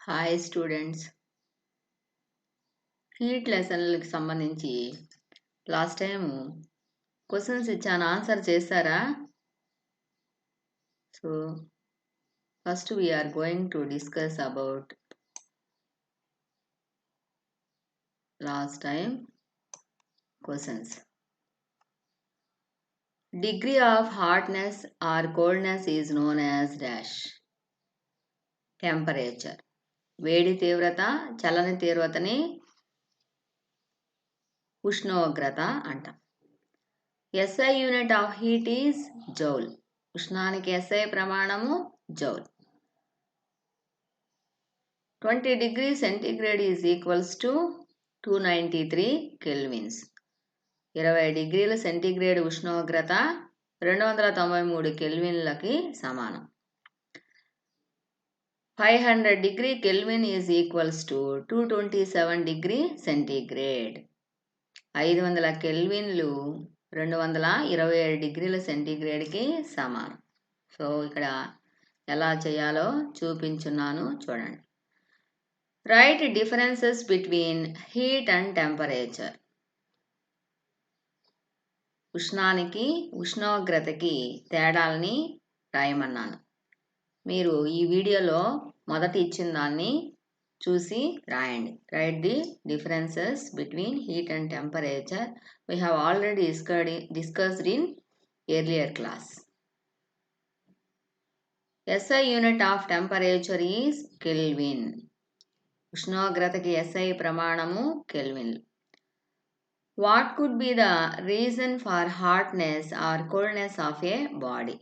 Hi students, heat లెసన్లకు సంబంధించి last time questions ఇచ్చాను, ఆన్సర్ చేస్తారా? So first we are going to discuss about last time questions. Degree of hotness or coldness is known as dash. Temperature, వేడి తీవ్రత, చల్లని తీవ్రతని ఉష్ణోగ్రత అంటాం. SI unit of heat is joule. ఉష్ణానికి ఎస్ఐ ప్రమాణము joule. 20 degrees centigrade is equals to 293 kelvins. 20 డిగ్రీల centigrade ఉష్ణోగ్రత 293 కెల్విన్లకి సమానం. 500 degree kelvin is equals to 227 degree centigrade. 500 కెల్విన్లు 227 డిగ్రీల సెంటీగ్రేడ్కి సమానం. సో ఇక్కడ ఎలా చేయాలో చూపించున్నాను, చూడండి. Write differences between heat and temperature. ఉష్ణానికి ఉష్ణోగ్రతకి తేడాలని రాయమన్నాను. మీరు ఈ వీడియోలో మొదట ఇచ్చిన దాన్ని చూసి రాయండి. Write the differences between heat and temperature. We have already discussed in earlier class. SI unit of temperature is kelvin. ఉష్ణోగ్రతకి SI ప్రమాణము కెల్విన్లు. What could be the reason for hotness or coldness of a body.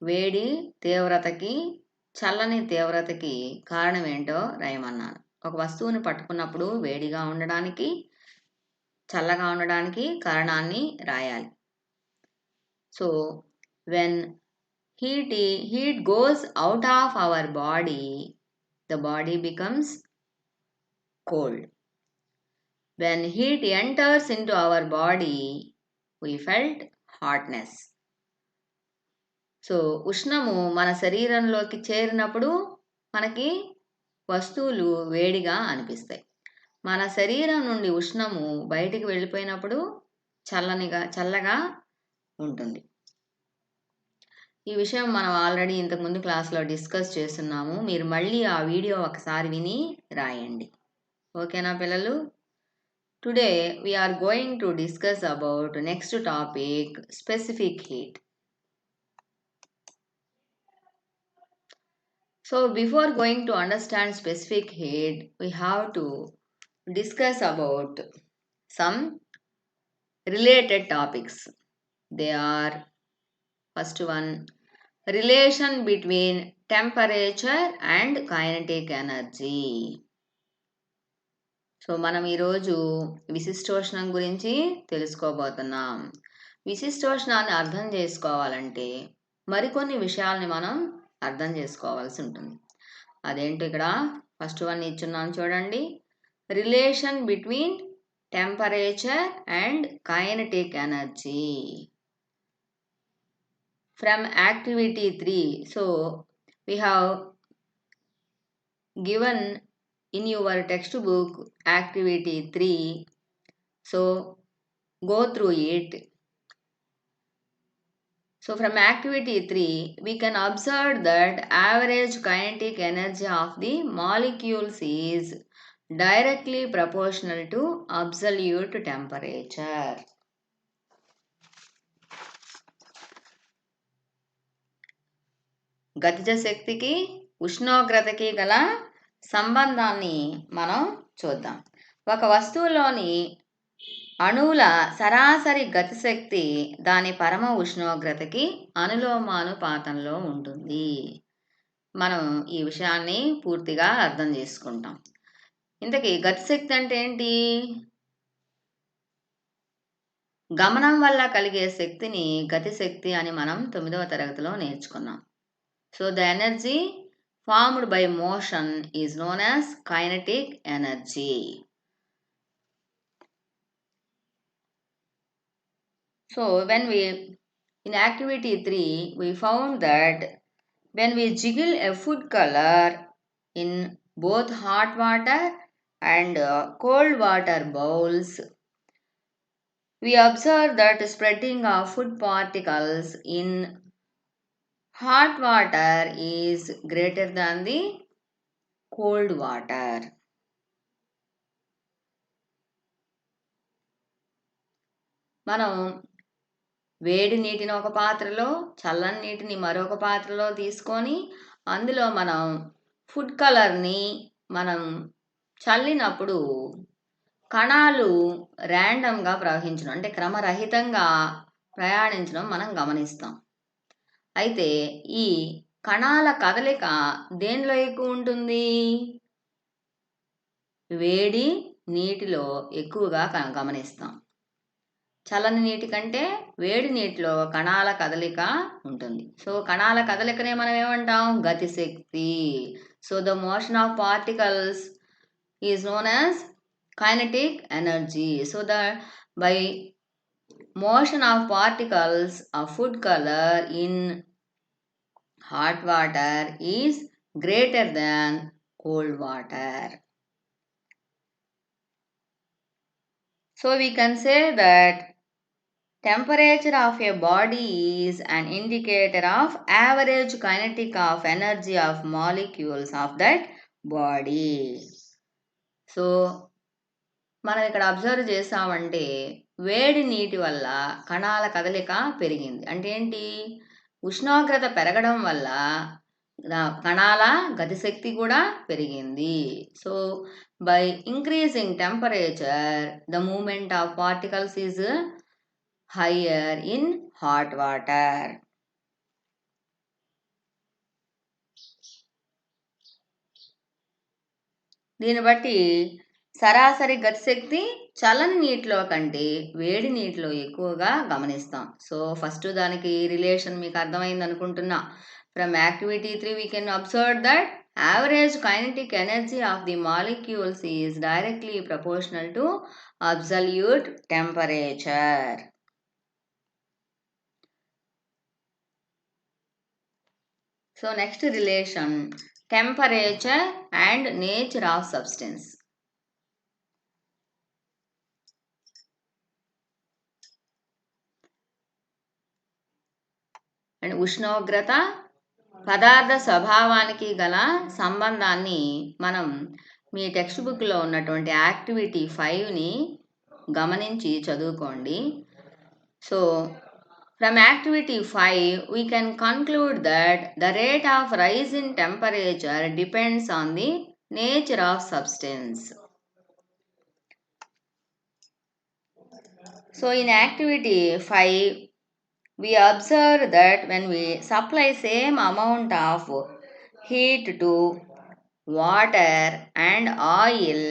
వేడి తీవ్రతకి చల్లని తీవ్రతకి కారణం ఏంటో రాయమన్నాను. ఒక వస్తువుని పట్టుకున్నప్పుడు వేడిగా ఉండడానికి చల్లగా ఉండడానికి కారణాన్ని రాయాలి. So when heat goes out of our body, the body becomes cold. When heat enters into our body, we felt hotness. So ఉష్ణము మన శరీరంలోకి చేరినప్పుడు మనకి వస్తువులు వేడిగా అనిపిస్తాయి. మన శరీరం నుండి ఉష్ణము బయటికి వెళ్ళిపోయినప్పుడు చల్లగా ఉంటుంది. ఈ విషయం మనం ఆల్రెడీ ఇంతకుముందు క్లాస్లో డిస్కస్ చేస్తున్నాము. మీరు మళ్ళీ ఆ వీడియో ఒకసారి విని రాయండి. ఓకేనా పిల్లలు? Today we are going to discuss about next topic, specific heat. So before going to understand specific heat, we have to discuss about some related topics. They are, first one, relation between temperature and kinetic energy. So మనం ఈరోజు విశిష్టోష్ణం గురించి తెలుసుకోబోతున్నాం. విశిష్టోష్ణాన్ని అర్థం చేసుకోవాలంటే మరికొన్ని విషయాల్ని మనం అర్థం చేసుకోవాల్సి ఉంటుంది. అదేంటి, ఇక్కడ ఫస్ట్ వన్ ఇచ్చున్నాను చూడండి. Relation between temperature and kinetic energy from activity 3. So we have given in your textbook activity 3. So go through it. So from activity 3 we can observe that average kinetic energy of the molecules is directly proportional to absolute temperature. గతిజ శక్తికి ఉష్ణోగ్రతకి గల సంబంధాన్ని మనం చూద్దాం. ఒక వస్తువులోని అణువుల సరాసరి గతిశక్తి దాని పరమ ఉష్ణోగ్రతకి అనులోమానుపాతంలో ఉంటుంది. మనం ఈ విషయాన్ని పూర్తిగా అర్థం చేసుకుంటాం. ఇంతకీ గతిశక్తి అంటే ఏంటి? గమనం వల్ల కలిగే శక్తిని గతిశక్తి అని మనం 9వ తరగతిలో నేర్చుకున్నాం. So the energy formed by motion is known as kinetic energy. So when we in activity 3 we found that when we jiggle a food color in both hot water and cold water bowls, we observe that spreading of food particles in hot water is greater than the cold water. మనం వేడి నీటిని ఒక పాత్రలో, చల్లని నీటిని మరొక పాత్రలో తీసుకొని అందులో మనం ఫుడ్ కలర్ని మనం చల్లినప్పుడు కణాలు ర్యాండమ్గా ప్రవహించడం అంటే క్రమరహితంగా ప్రయాణించడం మనం గమనిస్తాం. అయితే ఈ కణాల కదలిక దేనిలో ఎక్కువ ఉంటుంది? వేడి నీటిలో ఎక్కువగా గమనిస్తాం. చల్లని నీటి కంటే వేడి నీటిలో కణాల కదలిక ఉంటుంది. సో కణాల కదలికనే మనం ఏమంటాం? గతిశక్తి. So the motion of particles is known as kinetic energy. So the by motion of particles of food color in hot water is greater than cold water. So we can say that temperature of a body is an indicator of average kinetic of energy of molecules of that body. So మనం ఇక్కడ observe చేసామంటే వేడి నీటి వల్ల కణాల కదలిక పెరిగింది. అంటే ఏంటి? ఉష్ణోగ్రత పెరగడం వల్ల కణాల గతిశక్తి కూడా పెరిగింది. So by increasing temperature the movement of particles is higher in hot water. దీన్ని బట్టి సరాసరి గతిశక్తి చల్లని నీటిలో కంటే వేడి నీటిలో ఎక్కువగా గమనిస్తాం. సో ఫస్ట్ దానికి రిలేషన్ మీకు అర్థమైంది అనుకుంటున్నా. From activity 3 we can observe that average kinetic energy of the molecules is directly proportional to absolute temperature. So next relation, temperature and nature of substance. And ఉష్ణోగ్రత పదార్థ స్వభావానికి గల సంబంధాన్ని మనం మీ టెక్స్ట్ బుక్లో ఉన్నటువంటి యాక్టివిటీ 5ని గమనించి చదువుకోండి. So from activity 5 we can conclude that the rate of rise in temperature depends on the nature of substance. So in activity 5 we observe that when we supply same amount of heat to water and oil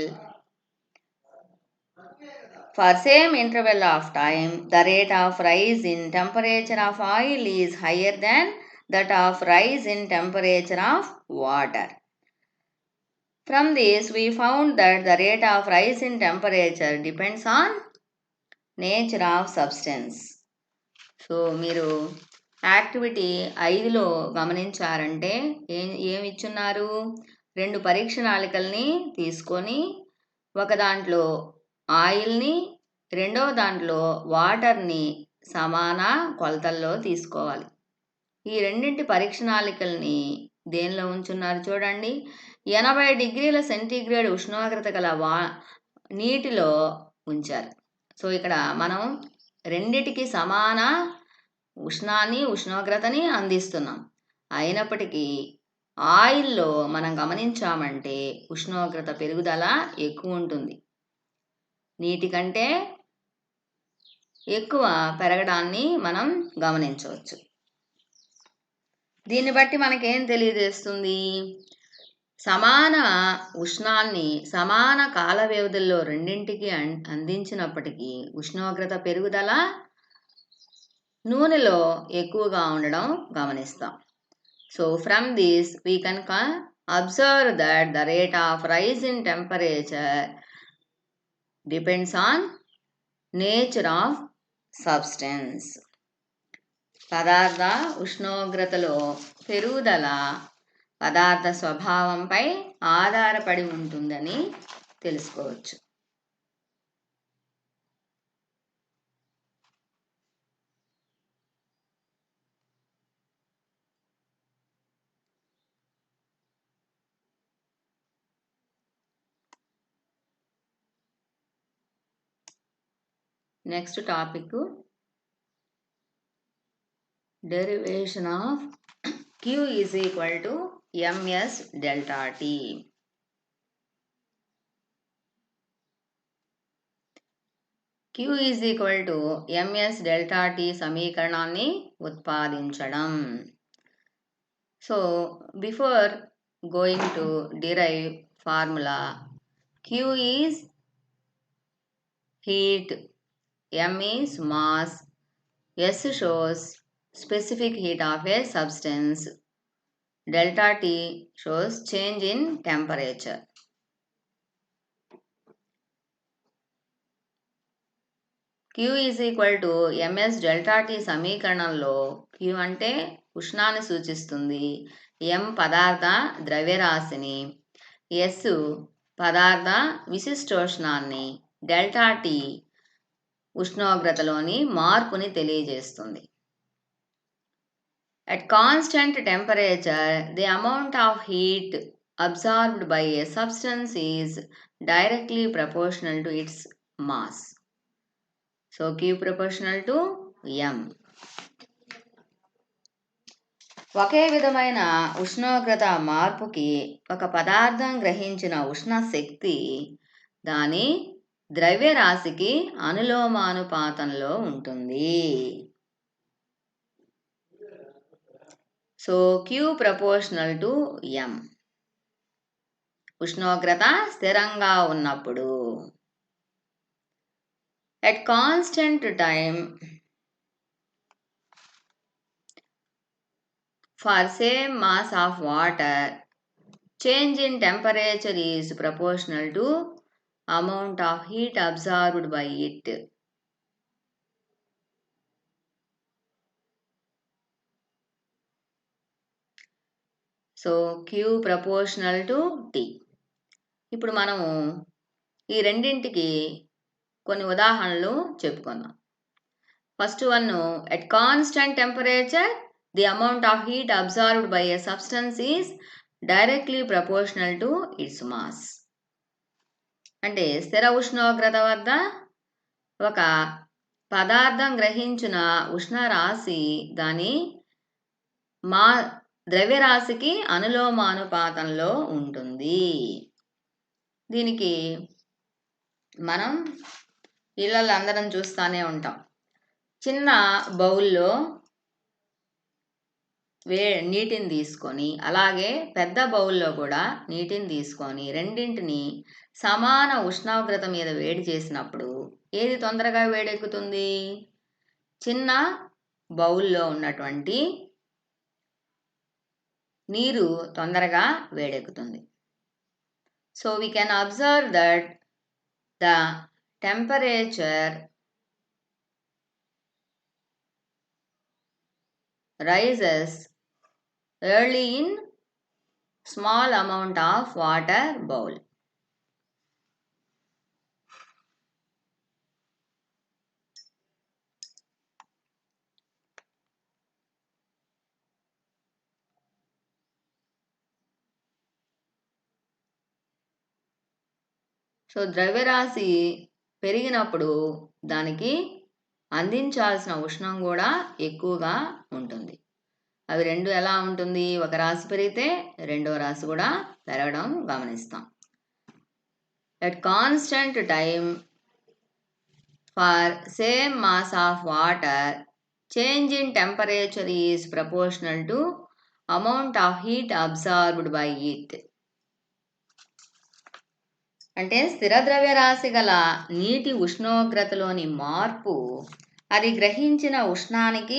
for same interval of time, the rate of rise in temperature of oil is higher than that of rise in temperature of water. From this we found that the rate of rise in temperature depends on nature of substance. So మీరు activity 5లో గమనించారంటే ఏమి ఇచ్చున్నారు? 2 పరీక్షణాళికల్ని తీసుకొని ఒక దాంట్లో ఆయిల్ని రెండవ దాంట్లో వాటర్ని సమాన కొలతల్లో తీసుకోవాలి. ఈ రెండింటి పరీక్షణాళికల్ని దేనిలో ఉంచున్నారు చూడండి. 80 డిగ్రీల సెంటీగ్రేడ్ ఉష్ణోగ్రత గల నీటిలో ఉంచారు. సో ఇక్కడ మనం రెండిటికి సమాన ఉష్ణోగ్రతని అందిస్తున్నాం. అయినప్పటికీ ఆయిల్లో మనం గమనించామంటే ఉష్ణోగ్రత పెరుగుదల ఎక్కువ ఉంటుంది. నీటి కంటే ఎక్కువ పెరగడాన్ని మనం గమనించవచ్చు. దీన్ని బట్టి మనకేం తెలియజేస్తుంది? సమాన ఉష్ణాన్ని సమాన కాల వ్యవధుల్లో రెండింటికి అందించినప్పటికీ ఉష్ణోగ్రత పెరుగుదల నూనెలో ఎక్కువగా ఉండడం గమనిస్తాం. So from this we can observe that the rate of rise in temperature depends on nature of substance. పదార్థ ఉష్ణోగ్రతలో పెరుగుదల పదార్థ స్వభావంపై ఆధారపడి ఉంటుందని తెలుసుకోవచ్చు. Next topic derivation of Q is equal to ms delta T. Q is equal to ms delta T సమీకరణాన్ని ఉత్పాదించడం. So before going to derive formula, Q is heat, m is mass, S shows specific heat of a substance, delta T shows change in temperature. Q is equal to ms delta T సమీకరణంలో Q అంటే ఉష్ణాన్ని సూచిస్తుంది, m పదార్థ ద్రవ్యరాశిని, S పదార్థ విశిష్టోష్ణాన్ని, delta T ఉష్ణోగ్రతలోని మార్పుని తెలియజేస్తుంది. At constant temperature, the amount of heat absorbed by a substance is directly proportional to its mass. So Q proportional to M. ఒకే విధమైన ఉష్ణోగ్రత మార్పుకి ఒక పదార్థం గ్రహించిన ఉష్ణ శక్తి దాని ద్రవ్యరాశికి అనులోమానుపాతంలో ఉంటుంది. So Q proportional to M. ఉష్ణోగ్రత స్థిరంగా ఉన్నప్పుడు. At constant time, for same mass of water, change in temperature is proportional to amount of heat absorbed by it. So Q proportional to T. ఇప్పుడు మనము ఈ రెండింటికి కొన్ని ఉదాహరణలు చెప్పుకుందాం. First one, at constant temperature the amount of heat absorbed by a substance is directly proportional to its mass. అంటే స్థిర ఉష్ణోగ్రత వద్ద ఒక పదార్థం గ్రహించిన ఉష్ణరాశి దాని ద్రవ్యరాశికి అనులోమానుపాతంలో ఉంటుంది. దీనికి మనం ఇళ్ళల్లో అందరం చూస్తూనే ఉంటాం. చిన్న బౌల్లో నీటిని తీసుకొని, అలాగే పెద్ద బౌల్లో కూడా నీటిని తీసుకొని రెండింటిని సమాన ఉష్ణోగ్రత మీద వేడి చేసినప్పుడు ఏది తొందరగా వేడెక్కుతుంది? చిన్న బౌల్లో ఉన్నటువంటి నీరు తొందరగా వేడెక్కుతుంది. So we can observe that the temperature rises early in small amount of water bowl. So ద్రవ్యరాశి పెరిగినప్పుడు దానికి అందించాల్సిన ఉష్ణం కూడా ఎక్కువగా ఉంటుంది. అవి రెండు ఎలా ఉంటుంది? ఒక రాశి పెరిగితే రెండో రాశి కూడా పెరగడం గమనిస్తాం. At constant time for same mass of water change in temperature is proportional to amount of heat absorbed by it. అంటే స్థిర ద్రవ్యరాశి గల నీటి ఉష్ణోగ్రతలోని మార్పు అది గ్రహించిన ఉష్ణానికి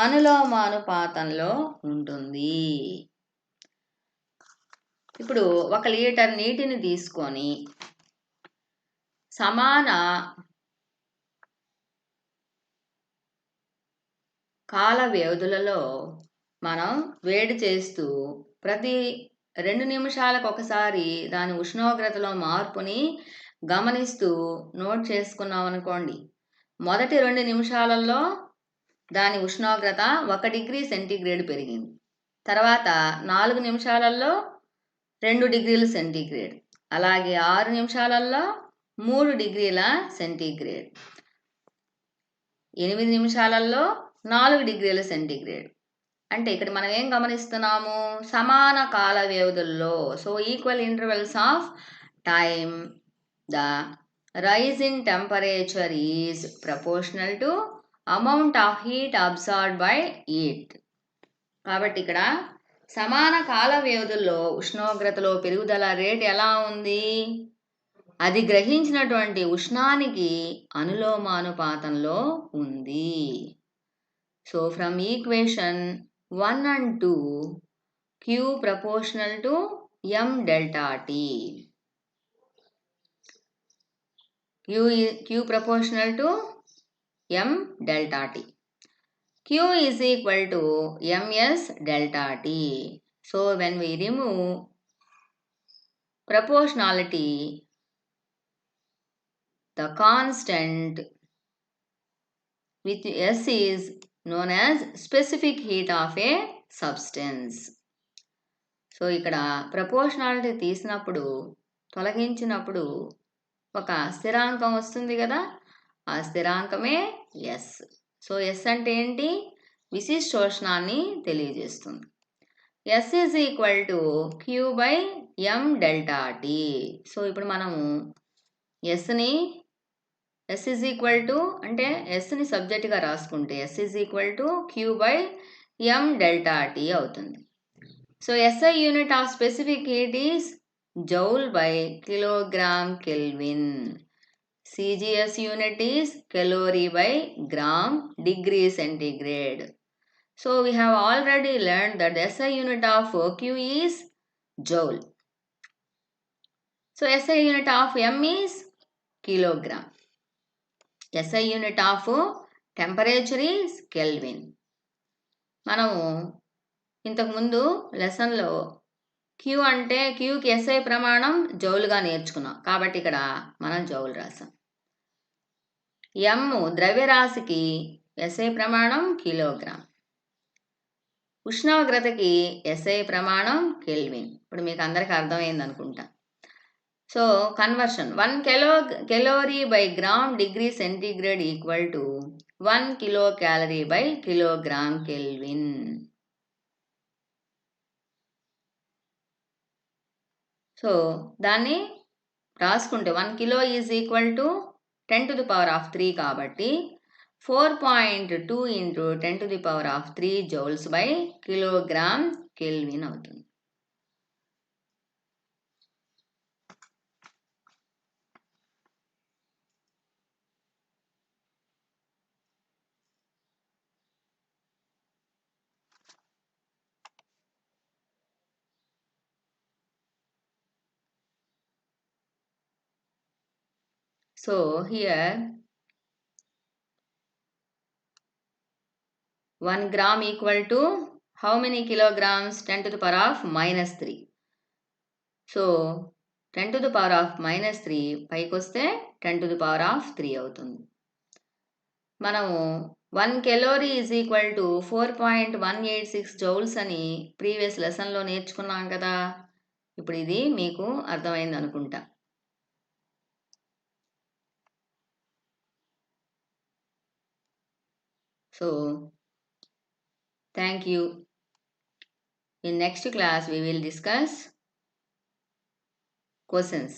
అనులోమానుపాతంలో ఉంటుంది. ఇప్పుడు 1 లీటర్ నీటిని తీసుకొని సమాన కాల వ్యవధులలో మనం వేడి చేస్తూ ప్రతి 2 నిమిషాలకు ఒకసారి దాని ఉష్ణోగ్రతలో మార్పుని గమనిస్తూ నోట్ చేసుకున్నాం అనుకోండి. మొదటి 2 నిమిషాలలో దాని ఉష్ణోగ్రత 1 డిగ్రీ సెంటీగ్రేడ్ పెరిగింది. తర్వాత 4 నిమిషాలలో 2 డిగ్రీల సెంటీగ్రేడ్, అలాగే 6 నిమిషాలలో 3 డిగ్రీల సెంటీగ్రేడ్, 8 నిమిషాలలో 4 డిగ్రీల సెంటీగ్రేడ్. అంటే ఇక్కడ మనం ఏం గమనిస్తున్నాము? సమాన కాల వ్యవధుల్లో, so equal intervals of time, the rise in temperature is proportional to amount of heat absorbed by it. కాబట్టి ఇక్కడ సమాన కాల వ్యవధుల్లో ఉష్ణోగ్రతలో పెరుగుదల రేట్ ఎలా ఉంది? అది గ్రహించినటువంటి ఉష్ణానికి అనులోమానుపాతంలో ఉంది. So from equation 1 and 2, Q proportional to M delta T. Q proportional to M delta T. Q is equal to MS delta T. So when we remove proportionality, the constant with S is known as specific heat of a substance. So ఇక్కడ proportionality తీసినప్పుడు, తొలగించినప్పుడు ఒక స్థిరాంకం వస్తుంది కదా, ఆ స్థిరాంకమే yes. So yes అంటే ఏంటి? విశిష్టోష్ణాన్ని తెలియజేస్తుంది. S is equal to q by m delta t. So ఇప్పుడు మనము ఎస్ ఈజ్ ఈక్వల్ టు అంటే ఎస్ని సబ్జెక్ట్గా రాసుకుంటే s is equal to q by m delta t అవుతుంది. So SI unit of specific heat is joule by kilogram Kelvin. CGS unit is calorie by gram degree centigrade. So we have already learned that the SI unit of Q is joule. So SI unit of M is kilogram. SI unit of temperature is Kelvin. మనము ఇంతకుముందు లెసన్లో queue అంటే క్యూకి SI ప్రమాణం జౌలుగా నేర్చుకున్నాం, కాబట్టి ఇక్కడ మనం జౌలు రాసాం. ఎమ్ ద్రవ్యరాశికి ఎస్ఐ ప్రమాణం కిలోగ్రామ్, ఉష్ణోగ్రతకి ఎస్ఐ ప్రమాణం కెల్విన్. ఇప్పుడు మీకు అందరికి అర్థమైంది అనుకుంటా. So conversion 1 calorie by gram degree centigrade equal to 1 kilo calorie by kilogram kelvin. So దాన్ని రాసుకుంటే 1 కిలో ఈజ్ ఈక్వల్ టు 10⁻³ కాబట్టి 4.2 into 10⁻³ joules by kilogram kelvin అవుతుంది. So here 1 gram equal to how many kilograms? 10⁻³ so 10⁻³ పైకి వస్తే 10⁻³ అవుతుంది. మనము 1 calorie is equal to 4.186 joules అని previous లెసన్లో నేర్చుకున్నాం కదా. ఇప్పుడు ఇది మీకు అర్థమైంది అనుకుంటా. So thank you. In next class we will discuss questions.